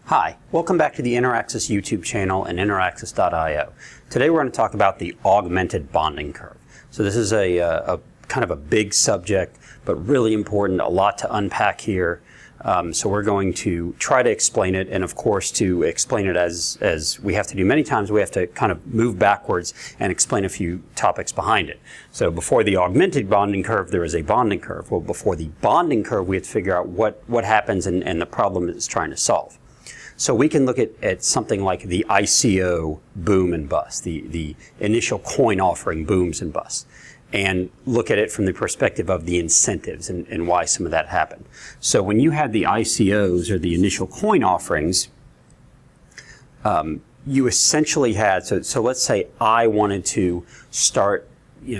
Hi, welcome back to the Interaxis YouTube channel and Interaxis.io. Today we're going to talk about the Augmented Bonding Curve. So this is a kind of a big subject, but really important, a lot to unpack here. So we're going to try to explain it, and of course to explain it as we have to do many times, we have to kind of move backwards and explain a few topics behind it. So before the Augmented Bonding Curve, there is a bonding curve. Well, before the bonding curve, we have to figure out what happens and the problem it's trying to solve. So we can look at something like the ICO boom and bust, the initial coin offering booms and busts, and look at it from the perspective of the incentives and why some of that happened. So when you had the ICOs, or the initial coin offerings, you essentially had, so let's say I wanted to start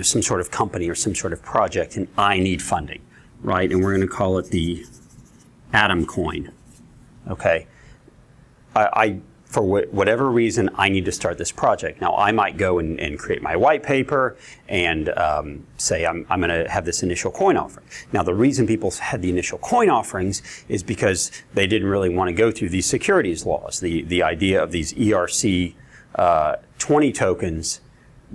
some sort of company or some sort of project, and I need funding, right? And we're going to call it the Atom coin, okay? For whatever reason, I need to start this project. Now, I might go and create my white paper and say I'm going to have this initial coin offering. Now, the reason people had the initial coin offerings is because they didn't really want to go through these securities laws. The idea of these ERC 20 tokens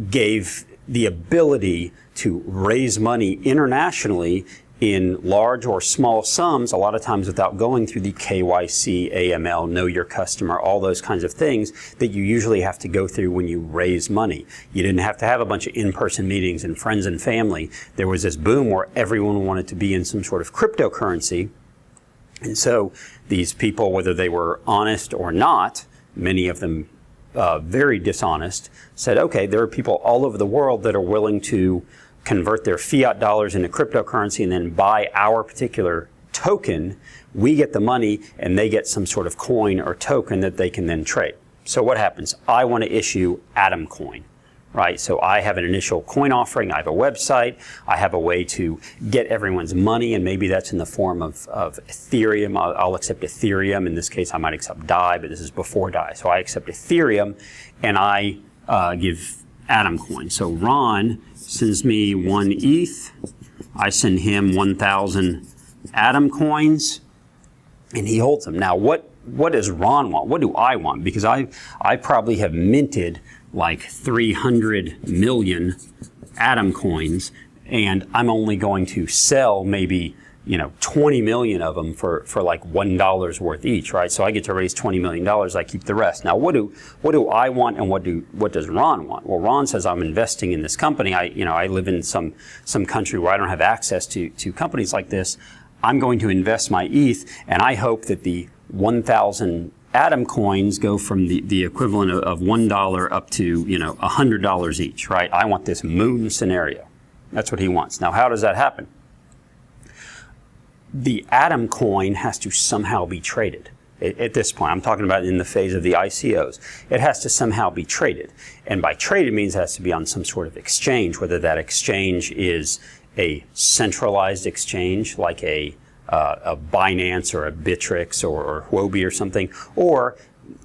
gave the ability to raise money internationally in large or small sums, a lot of times without going through the KYC, AML, know your customer, all those kinds of things that you usually have to go through when you raise money. You didn't have to have a bunch of in-person meetings and friends and family. There was this boom where everyone wanted to be in some sort of cryptocurrency. And so these people, whether they were honest or not, many of them very dishonest, said, okay, there are people all over the world that are willing to convert their fiat dollars into cryptocurrency and then buy our particular token. We get the money and they get some sort of coin or token that they can then trade. So what happens? I want to issue Atom coin, right? So I have an initial coin offering, I have a website, I have a way to get everyone's money, and maybe that's in the form of Ethereum. I'll accept Ethereum. In this case, I might accept DAI, but this is before DAI. So I accept Ethereum and I give Atom coin. So Ron sends me 1 ETH, I send him 1,000 Atom coins, and he holds them. Now, what does Ron want? What do I want? Because I probably have minted like 300 million Atom coins, and I'm only going to sell maybe 20 million of them for like $1 worth each, right? So I get to raise $20 million, I keep the rest. Now, what do I want, and what does Ron want? Well, Ron says, I'm investing in this company. I live in some country where I don't have access to companies like this. I'm going to invest my ETH, and I hope that the 1,000 Atom coins go from the equivalent of $1 up to $100 each, right? I want this moon scenario. That's what he wants. Now, how does that happen? The Atom coin has to somehow be traded. At this point, I'm talking about in the phase of the ICOs. It has to somehow be traded. And by traded means it has to be on some sort of exchange, whether that exchange is a centralized exchange like a Binance or a Bittrex or Huobi or something, or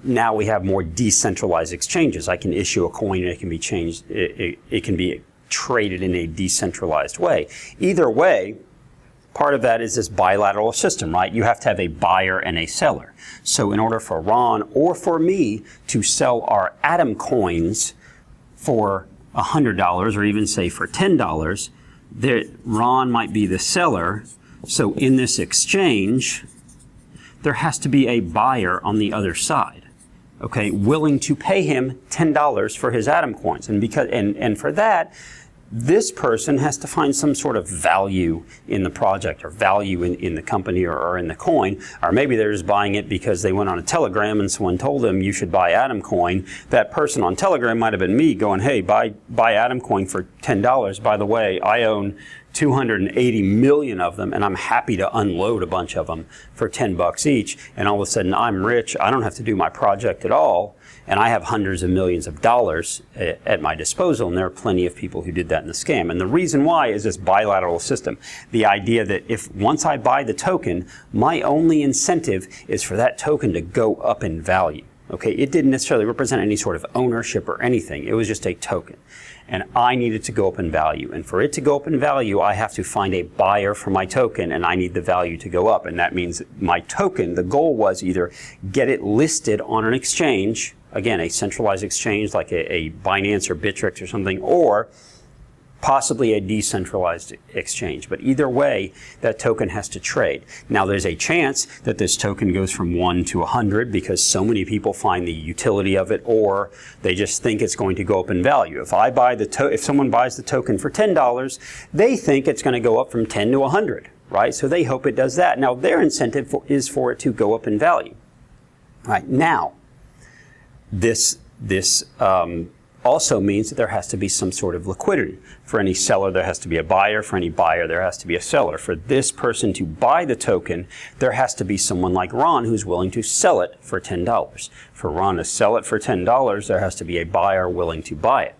now we have more decentralized exchanges. I can issue a coin and it can be changed. It can be traded in a decentralized way. Either way, part of that is this bilateral system, right? You have to have a buyer and a seller. So in order for Ron or for me to sell our Atom coins for $100 or even say for $10, Ron might be the seller. So in this exchange, there has to be a buyer on the other side, okay, willing to pay him $10 for his Atom coins. And for that, this person has to find some sort of value in the project or value in the company or in the coin. Or maybe they're just buying it because they went on a Telegram and someone told them you should buy Atom coin. That person on Telegram might have been me going, hey, buy Atom coin for $10. By the way, I own 280 million of them, and I'm happy to unload a bunch of them for $10 each. And all of a sudden, I'm rich. I don't have to do my project at all, and I have hundreds of millions of dollars at my disposal. And there are plenty of people who did that in the scam. And the reason why is this bilateral system. The idea that if once I buy the token, my only incentive is for that token to go up in value. Okay, it didn't necessarily represent any sort of ownership or anything. It was just a token. And I need it to go up in value. And for it to go up in value, I have to find a buyer for my token, and I need the value to go up. And that means my token, the goal was either get it listed on an exchange, again, a centralized exchange like a Binance or Bittrex or something, or possibly a decentralized exchange. But either way, that token has to trade. Now, there's a chance that this token goes from 1 to 100 because so many people find the utility of it, or they just think it's going to go up in value. If someone buys the token for $10, they think it's going to go up from 10 to 100, right? So they hope it does that. Now, their incentive is for it to go up in value. Right now, this also means that there has to be some sort of liquidity. For any seller, there has to be a buyer. For any buyer, there has to be a seller. For this person to buy the token, there has to be someone like Ron who's willing to sell it for $10. For Ron to sell it for $10, there has to be a buyer willing to buy it.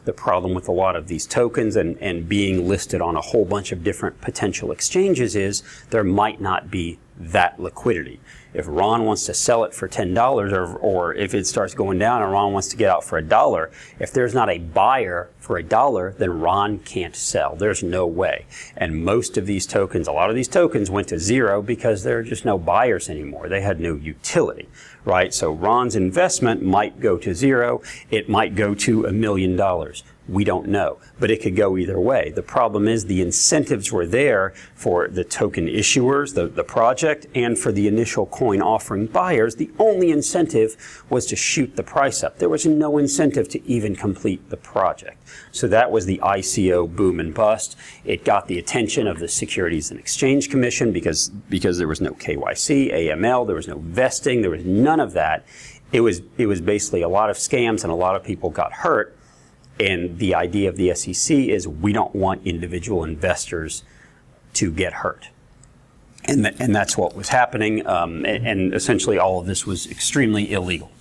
The problem with a lot of these tokens and being listed on a whole bunch of different potential exchanges is there might not be that liquidity. If Ron wants to sell it for $10, or if it starts going down and Ron wants to get out for $1, if there's not a buyer for $1, then Ron can't sell. There's no way. And most of these tokens, a lot of these tokens went to zero because there are just no buyers anymore. They had no utility, right? So Ron's investment might go to zero. It might go to $1 million. We don't know, but it could go either way. The problem is the incentives were there for the token issuers, the project, and for the initial coin offering buyers. The only incentive was to shoot the price up. There was no incentive to even complete the project. So that was the ICO boom and bust. It got the attention of the Securities and Exchange Commission because there was no KYC, AML, there was no vesting, there was none of that. It was basically a lot of scams and a lot of people got hurt. And the idea of the SEC is we don't want individual investors to get hurt. And that's what was happening. And essentially all of this was extremely illegal,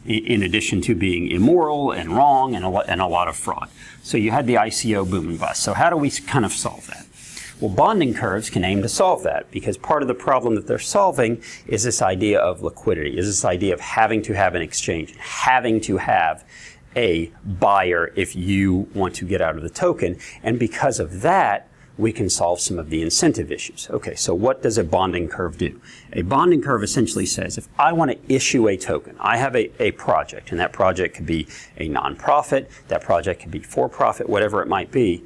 in addition to being immoral and wrong and a lot of fraud. So you had the ICO boom and bust. So how do we kind of solve that? Well, bonding curves can aim to solve that, because part of the problem that they're solving is this idea of liquidity, is this idea of having to have an exchange, having to have a buyer if you want to get out of the token. And because of that, we can solve some of the incentive issues. Okay, so what does a bonding curve do? A bonding curve essentially says, if I want to issue a token, I have a project, and that project could be a nonprofit, that project could be for-profit, whatever it might be.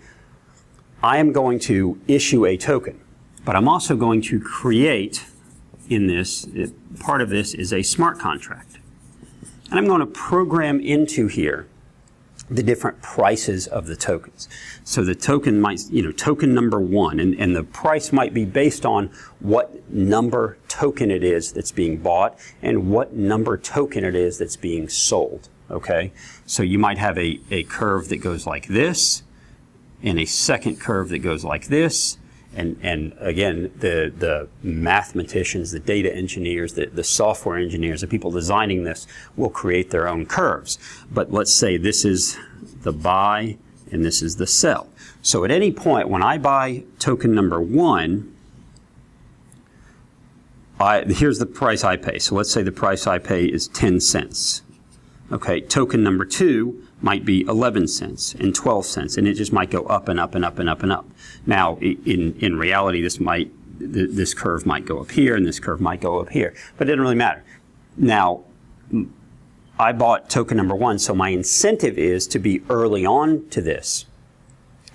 I am going to issue a token, but I'm also going to create in this, part of this is a smart contract. And I'm going to program into here the different prices of the tokens. So the token might, token number 1, and the price might be based on what number token it is that's being bought and what number token it is that's being sold. Okay? So you might have a curve that goes like this, and a second curve that goes like this. And again, the mathematicians, the data engineers, the software engineers, the people designing this will create their own curves. But let's say this is the buy and this is the sell. So at any point when I buy token number 1, here's the price I pay. So let's say the price I pay is 10 cents. Okay, token number 2 might be 11 cents and 12 cents, and it just might go up and up and up and up and up. Now, in reality, this curve might go up here and this curve might go up here, but it doesn't really matter. Now, I bought token number 1, so my incentive is to be early on to this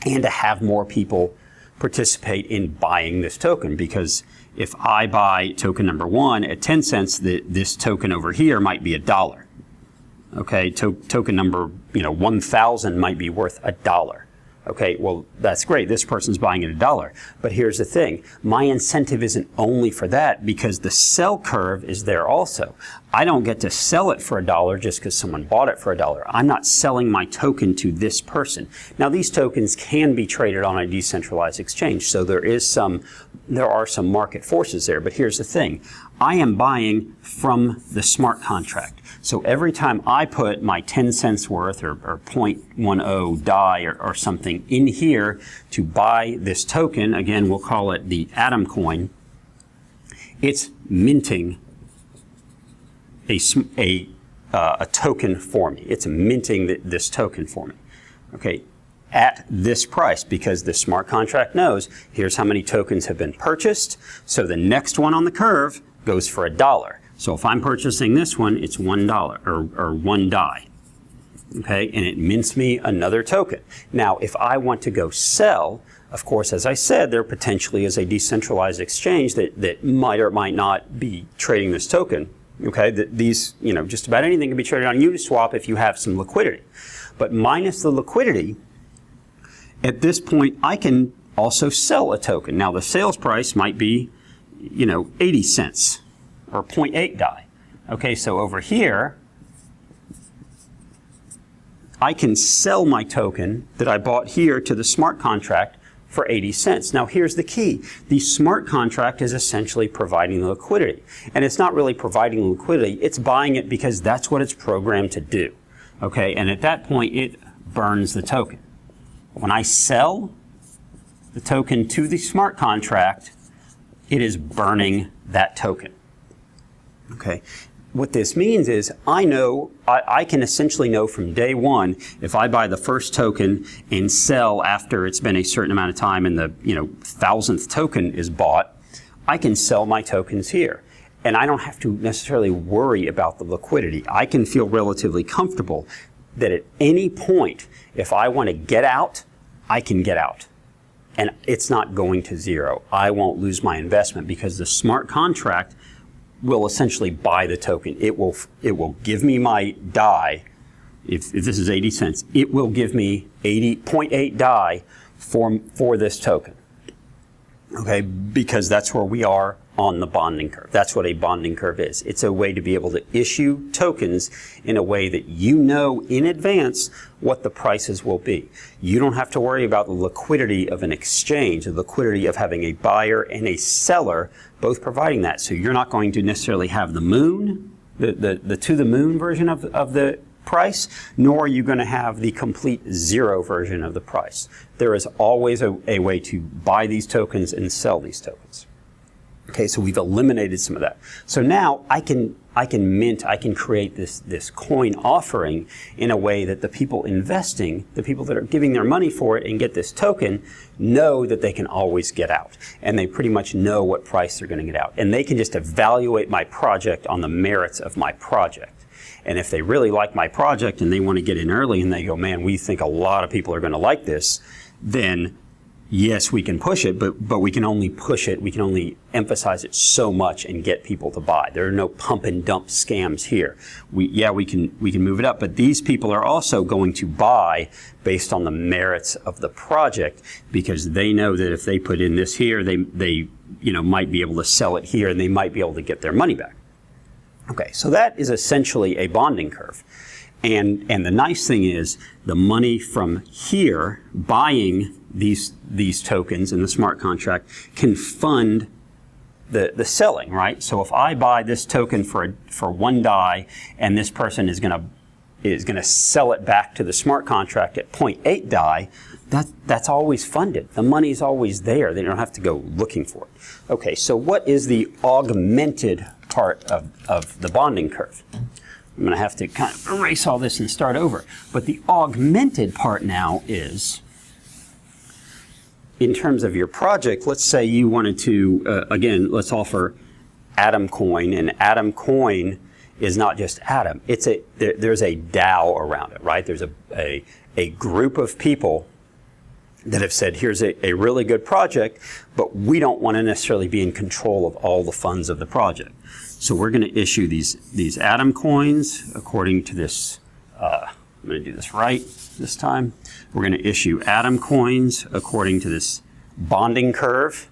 and to have more people participate in buying this token, because if I buy token number 1 at 10 cents, this token over here might be $1. Okay, token number 1,000 might be worth $1. Okay, well, that's great. This person's buying at $1. But here's the thing. My incentive isn't only for that, because the sell curve is there also. I don't get to sell it for $1 just because someone bought it for $1. I'm not selling my token to this person. Now, these tokens can be traded on a decentralized exchange, so there are some market forces there. But here's the thing. I am buying from the smart contract. So every time I put my 10 cents worth or 0.10 DAI or something in here to buy this token, again, we'll call it the Atom coin, it's minting a token for me. It's minting this token for me. Okay, at this price, because the smart contract knows here's how many tokens have been purchased. So the next one on the curve goes for $1. So if I'm purchasing this one, it's $1 or one DAI. Okay, and it mints me another token. Now, if I want to go sell, of course, as I said, there potentially is a decentralized exchange that might or might not be trading this token. Okay, these, just about anything can be traded on Uniswap if you have some liquidity. But minus the liquidity, at this point, I can also sell a token. Now, the sales price might be, 80 cents or 0.8 DAI. Okay, so over here, I can sell my token that I bought here to the smart contract for 80 cents. Now here's the key. The smart contract is essentially providing the liquidity. And it's not really providing liquidity, it's buying it because that's what it's programmed to do. Okay, and at that point it burns the token. When I sell the token to the smart contract, it is burning that token. Okay. What this means is I can essentially know from day one, if I buy the first token and sell after it's been a certain amount of time and the 1,000th token is bought, I can sell my tokens here. And I don't have to necessarily worry about the liquidity. I can feel relatively comfortable that at any point, if I want to get out, I can get out. And it's not going to zero. I won't lose my investment because the smart contract will essentially buy the token. It will give me my DAI. If this is 80 cents, it will give me 0.8 DAI for this token. Okay, because that's where we are on the bonding curve. That's what a bonding curve is. It's a way to be able to issue tokens in a way that you know in advance what the prices will be. You don't have to worry about the liquidity of an exchange, the liquidity of having a buyer and a seller both providing that. So you're not going to necessarily have the moon, the to the moon version of the price, nor are you going to have the complete zero version of the price. There is always a way to buy these tokens and sell these tokens. Okay, so we've eliminated some of that. So now I can create this coin offering in a way that the people investing, the people that are giving their money for it and get this token, know that they can always get out. And they pretty much know what price they're going to get out. And they can just evaluate my project on the merits of my project. And if they really like my project and they want to get in early and they go, man, we think a lot of people are going to like this, then yes, we can push it, but we can only push it, we can only emphasize it so much and get people to buy. There are no pump and dump scams here. We can move it up, but these people are also going to buy based on the merits of the project because they know that if they put in this here, they might be able to sell it here and they might be able to get their money back. Okay, so that is essentially a bonding curve. And the nice thing is the money from here buying these tokens in the smart contract can fund the selling, right? So if I buy this token for one DAI and this person is going to sell it back to the smart contract at 0.8 DAI, that's always funded. The money's always there. They don't have to go looking for it. Okay, so what is the augmented part of the bonding curve? I'm going to have to kind of erase all this and start over. But the augmented part now is, in terms of your project, let's say you wanted to, again, let's offer Atom Coin, and Atom Coin is not just Atom. There's a DAO around it, right? There's a group of people that have said, here's a really good project, but we don't want to necessarily be in control of all the funds of the project. So we're going to issue these Atom coins according to this, I'm going to do this right this time. We're going to issue Atom coins according to this bonding curve,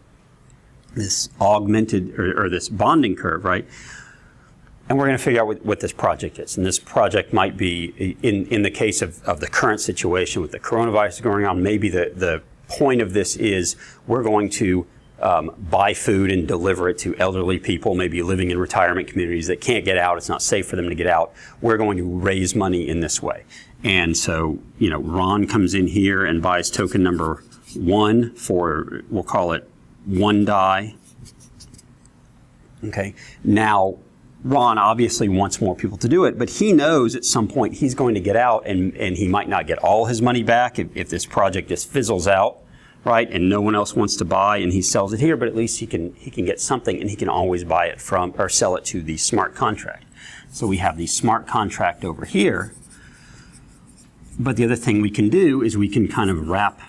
this augmented, or this bonding curve, right? And we're going to figure out what this project is. And this project might be, in the case of the current situation with the coronavirus going on, maybe the point of this is we're going to buy food and deliver it to elderly people, maybe living in retirement communities that can't get out. It's not safe for them to get out. We're going to raise money in this way. And so, Ron comes in here and buys token number 1 for, we'll call it 1 DAI. Okay. Now, Ron obviously wants more people to do it, but he knows at some point he's going to get out, and he might not get all his money back if this project just fizzles out, right? And no one else wants to buy, and he sells it here, but at least he can get something, and he can always buy it from or sell it to the smart contract. So we have the smart contract over here. But the other thing we can do is we can kind of wrap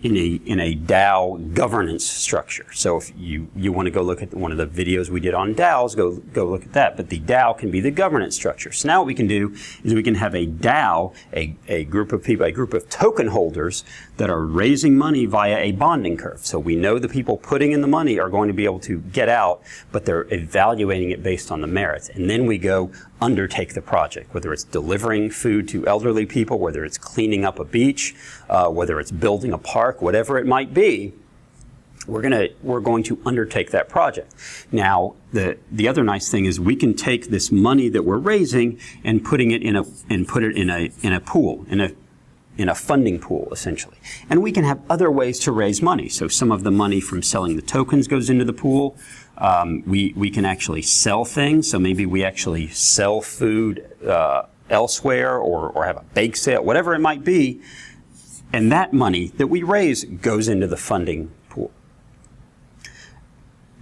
in a DAO governance structure. So if you want to go look at one of the videos we did on DAOs, go look at that. But the DAO can be the governance structure. So now what we can do is we can have a DAO, a group of people, a group of token holders that are raising money via a bonding curve. So we know the people putting in the money are going to be able to get out, but they're evaluating it based on the merits. And then we go undertake the project, whether it's delivering food to elderly people, whether it's cleaning up a beach, whether it's building a park, whatever it might be, we're going to undertake that project. Now, the other nice thing is we can take this money that we're raising and put it in a pool, in a funding pool, essentially. And we can have other ways to raise money. So some of the money from selling the tokens goes into the pool. We can actually sell things. So maybe we actually sell food elsewhere or have a bake sale, whatever it might be. And that money that we raise goes into the funding pool.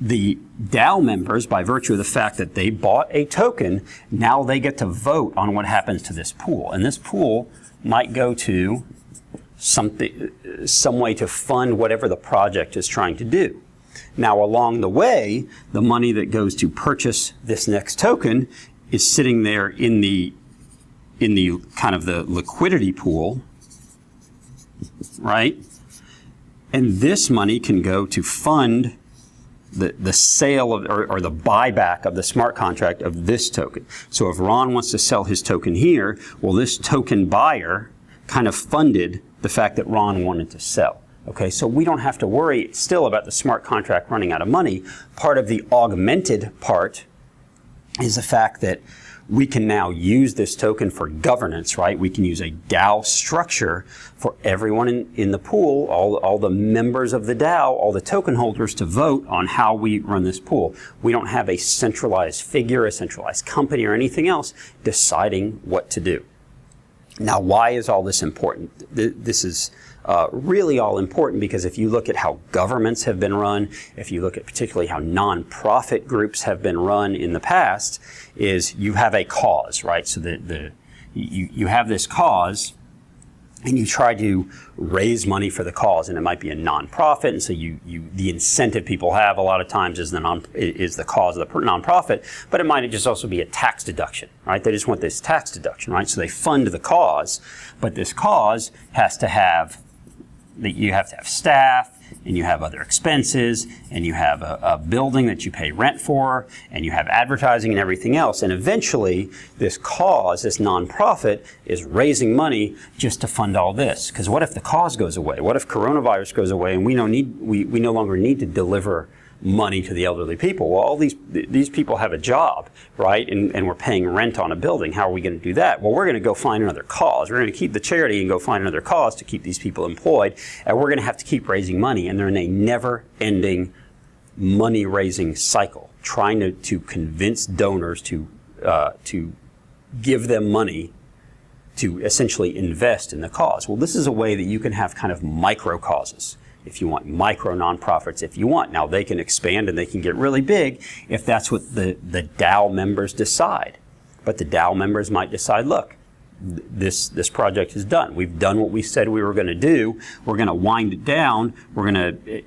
The DAO members, by virtue of the fact that they bought a token, now they get to vote on what happens to this pool. And this pool might go to some way to fund whatever the project is trying to do. Now, along the way, the money that goes to purchase this next token is sitting there in the kind of the liquidity pool, right? And this money can go to fund the sale of, or the buyback of the smart contract of this token. So if Ron wants to sell his token here, well, this token buyer kind of funded the fact that Ron wanted to sell. Okay, so we don't have to worry still about the smart contract running out of money. Part of the augmented part is the fact that we can now use this token for governance, right? We can use a DAO structure for everyone in the pool, all the members of the DAO, all the token holders to vote on how we run this pool. We don't have a centralized figure, a centralized company, or anything else deciding what to do. Now, why is all this important? This is really all important because if you look at how governments have been run, if you look at particularly how nonprofit groups have been run in the past, is you have a cause, right? So you have this cause, and you try to raise money for the cause, and it might be a nonprofit, and so the incentive people have a lot of times is the cause of the nonprofit, but it might just also be a tax deduction, right? They just want this tax deduction, right? So they fund the cause, but this cause has to have you have to have staff, and you have other expenses, and you have a building that you pay rent for, and you have advertising and everything else. And eventually, this cause, this nonprofit, is raising money just to fund all this. Because what if the cause goes away? What if coronavirus goes away, and we no longer need to deliver money to the elderly people? Well, all these people have a job, right? And we're paying rent on a building. How are we going to do that? Well, we're going to go find another cause. We're going to keep the charity and go find another cause to keep these people employed. And we're going to have to keep raising money. And they're in a never-ending money-raising cycle, trying to convince donors to give them money to essentially invest in the cause. Well, this is a way that you can have kind of micro causes. If you want micro nonprofits, if you want. Now they can expand and they can get really big if that's what the DAO members decide. But the DAO members might decide, look, this project is done. We've done what we said we were going to do. We're going to wind it down.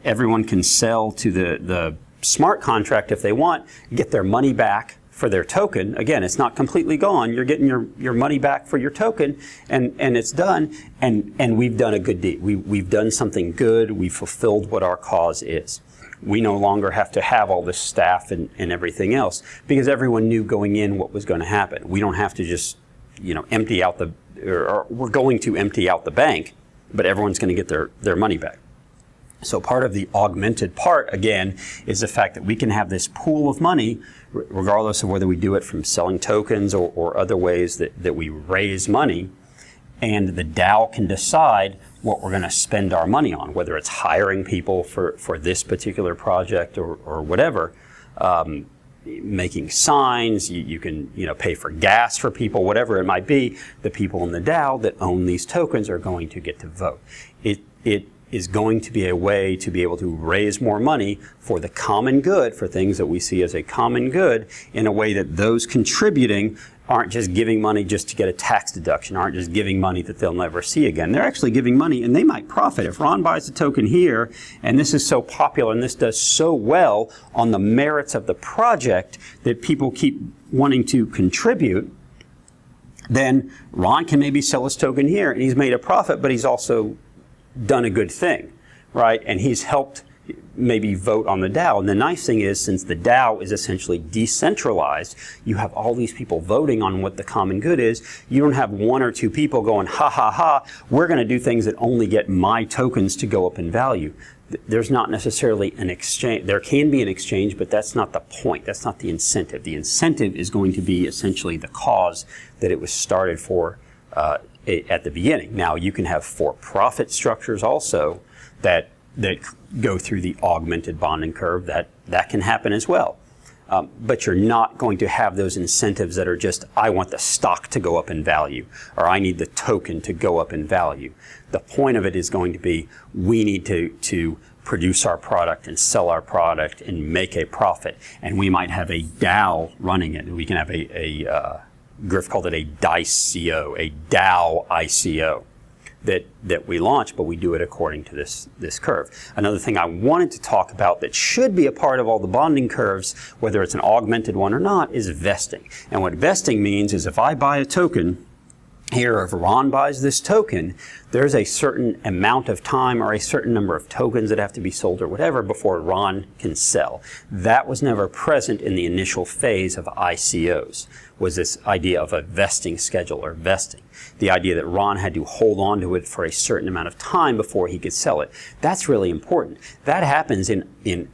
Everyone can sell to the smart contract if they want, get their money back for their token. Again, it's not completely gone. You're getting your money back for your token, and it's done. And we've done a good deed. We've done something good. We've fulfilled what our cause is. We no longer have to have all this staff and everything else because everyone knew going in what was going to happen. We don't have to just empty out or we're going to empty out the bank, but everyone's going to get their money back. So part of the augmented part, again, is the fact that we can have this pool of money, regardless of whether we do it from selling tokens or other ways that we raise money, and the DAO can decide what we're going to spend our money on, whether it's hiring people for this particular project or whatever. making signs, you can pay for gas for people, whatever it might be. The people in the DAO that own these tokens are going to get to vote. It is going to be a way to be able to raise more money for the common good, for things that we see as a common good, in a way that those contributing aren't just giving money just to get a tax deduction, aren't just giving money that they'll never see again. They're actually giving money, and they might profit. If Ron buys a token here, and this is so popular, and this does so well on the merits of the project that people keep wanting to contribute, then Ron can maybe sell his token here, and he's made a profit, but he's also done a good thing, right? And he's helped maybe vote on the DAO. And the nice thing is, since the DAO is essentially decentralized, you have all these people voting on what the common good is. You don't have one or two people going, ha, ha, ha, we're going to do things that only get my tokens to go up in value. There's not necessarily an exchange. There can be an exchange, but that's not the point. That's not the incentive. The incentive is going to be essentially the cause that it was started for at the beginning. Now, you can have for-profit structures also that go through the augmented bonding curve. That can happen as well. But you're not going to have those incentives that are just, I want the stock to go up in value, or I need the token to go up in value. The point of it is going to be, we need to produce our product and sell our product and make a profit. And we might have a DAO running it. We can have Griff called it a DICO, a DAO ICO. That we launch, but we do it according to this curve. Another thing I wanted to talk about that should be a part of all the bonding curves, whether it's an augmented one or not, is vesting. And what vesting means is, if I buy a token here, if Ron buys this token, there's a certain amount of time or a certain number of tokens that have to be sold or whatever before Ron can sell. That was never present in the initial phase of ICOs, was this idea of a vesting schedule or vesting. The idea that Ron had to hold on to it for a certain amount of time before he could sell it. That's really important. That happens in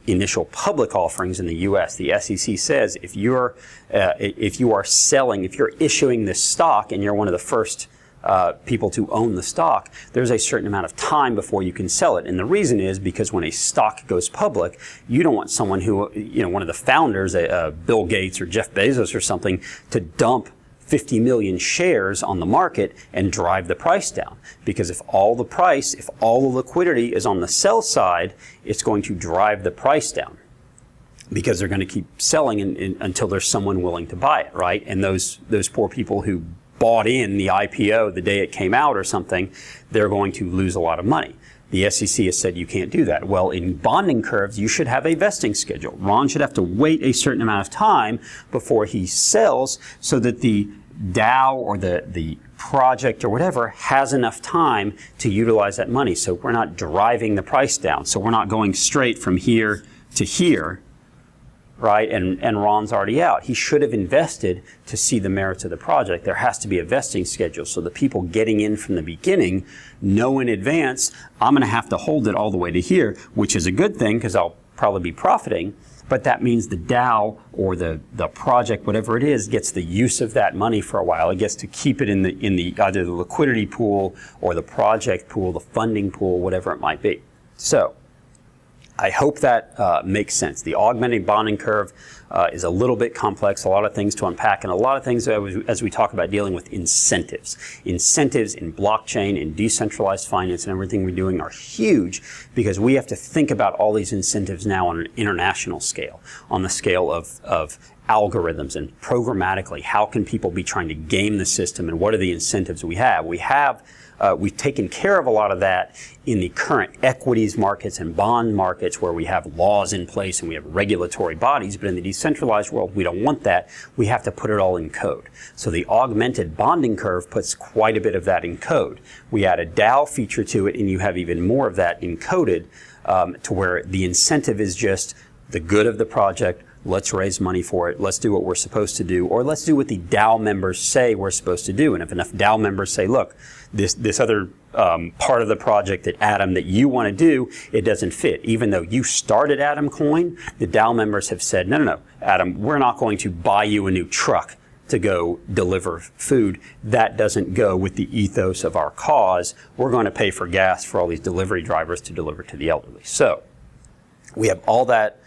initial public offerings in the US. The SEC says if you are selling, if you're issuing this stock and you're one of the first people to own the stock, there's a certain amount of time before you can sell it. And the reason is because when a stock goes public, you don't want someone who, one of the founders, Bill Gates or Jeff Bezos or something, to dump 50 million shares on the market and drive the price down. Because if all the liquidity is on the sell side, it's going to drive the price down. Because they're going to keep selling until there's someone willing to buy it, right? And those poor people who bought in the IPO the day it came out or something, they're going to lose a lot of money. The SEC has said you can't do that. Well, in bonding curves, you should have a vesting schedule. Ron should have to wait a certain amount of time before he sells so that the DAO or the project or whatever has enough time to utilize that money. So we're not driving the price down. So we're not going straight from here to here, right? And Ron's already out. He should have invested to see the merits of the project. There has to be a vesting schedule. So the people getting in from the beginning know in advance, I'm going to have to hold it all the way to here, which is a good thing because I'll probably be profiting. But that means the DAO or the project, whatever it is, gets the use of that money for a while. It gets to keep it in the either the liquidity pool or the project pool, the funding pool, whatever it might be. So I hope that makes sense. The augmented bonding curve is a little bit complex, a lot of things to unpack, and a lot of things as we talk about dealing with incentives. Incentives in blockchain, in decentralized finance, and everything we're doing are huge because we have to think about all these incentives now on an international scale, on the scale of algorithms and programmatically. How can people be trying to game the system, and what are the incentives we have? We've taken care of a lot of that in the current equities markets and bond markets where we have laws in place and we have regulatory bodies, but in the decentralized world, we don't want that. We have to put it all in code. So the augmented bonding curve puts quite a bit of that in code. We add a DAO feature to it, and you have even more of that encoded to where the incentive is just the good of the project. Let's raise money for it. Let's do what we're supposed to do, or let's do what the DAO members say we're supposed to do. And if enough DAO members say, look, this other part of the project at Atom that you want to do, it doesn't fit. Even though you started Atom Coin, the DAO members have said, no, Atom, we're not going to buy you a new truck to go deliver food. That doesn't go with the ethos of our cause. We're going to pay for gas for all these delivery drivers to deliver to the elderly. So we have all that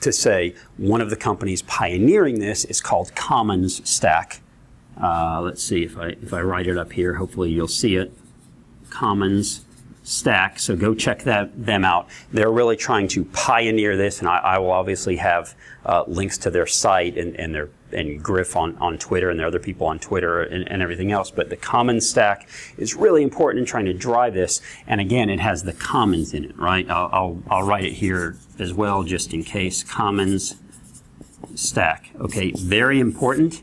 to say one of the companies pioneering this is called Commons Stack. Let's see if I write it up here. Hopefully you'll see it. Commons Stack. So go check them out. They're really trying to pioneer this, and I will obviously have links to their site and Griff on Twitter, and there are other people on Twitter and everything else. But the Commons Stack is really important in trying to drive this. And again, it has the commons in it, right? I'll write it here as well, just in case. Commons Stack. Okay, very important.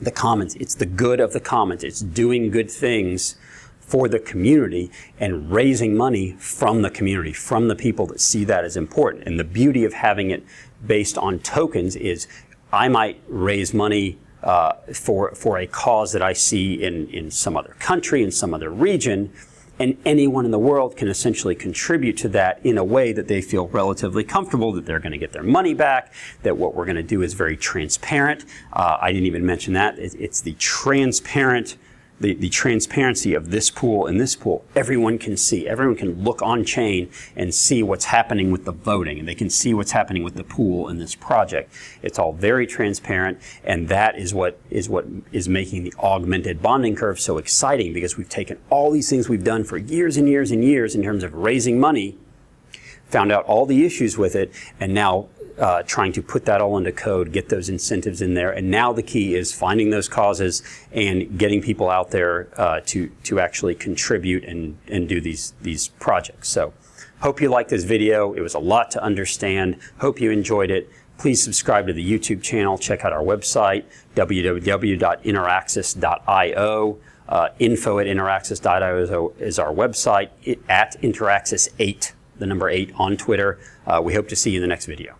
The commons. It's the good of the commons. It's doing good things for the community and raising money from the community, from the people that see that as important. And the beauty of having it based on tokens is I might raise money for a cause that I see in some other country, in some other region, and anyone in the world can essentially contribute to that in a way that they feel relatively comfortable that they're going to get their money back, that what we're going to do is very transparent. I didn't even mention that. It's the transparent the transparency of this pool and this pool. Everyone can see. Everyone can look on chain and see what's happening with the voting, and they can see what's happening with the pool in this project. It's all very transparent, and that is what is making the augmented bonding curve so exciting, because we've taken all these things we've done for years and years and years in terms of raising money, found out all the issues with it, and now trying to put that all into code, get those incentives in there. And now the key is finding those causes and getting people out there to actually contribute and do these projects. So hope you liked this video. It was a lot to understand. Hope you enjoyed it. Please subscribe to the YouTube channel. Check out our website, www.interaxis.io. Info@interaxis.io is our website. At Interaxis 8, the number 8 on Twitter. We hope to see you in the next video.